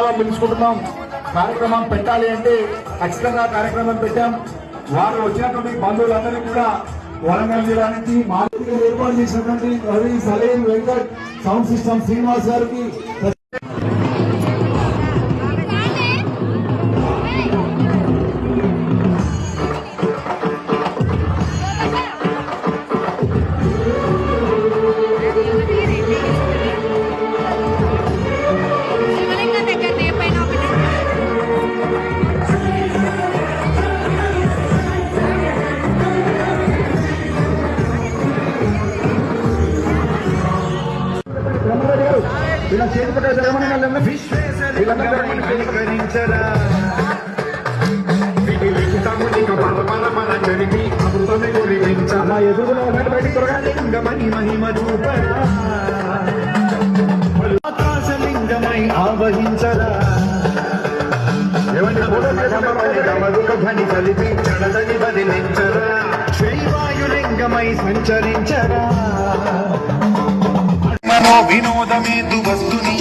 సెలవు పిలుచుకుంటున్నాం. కార్యక్రమం పెట్టాలి అంటే ఖచ్చితంగా కార్యక్రమం పెట్టాం. వారు వచ్చినటువంటి బంధువులందరినీ కూడా వరంగల్ జిల్లా నుంచి మాదిరిగా ఏర్పాటు చేసినటువంటి రవి సలీం వెంకట్ సౌండ్ సిస్టమ్ శ్రీనివాస్ గారికి ఆకాశలింగమై ఆవహించరా ధ్వని కలిపి చడదని బదిలించరా శ్రీవాయులింగమై సంచరించరా మనో వినోదమేదు వస్తుని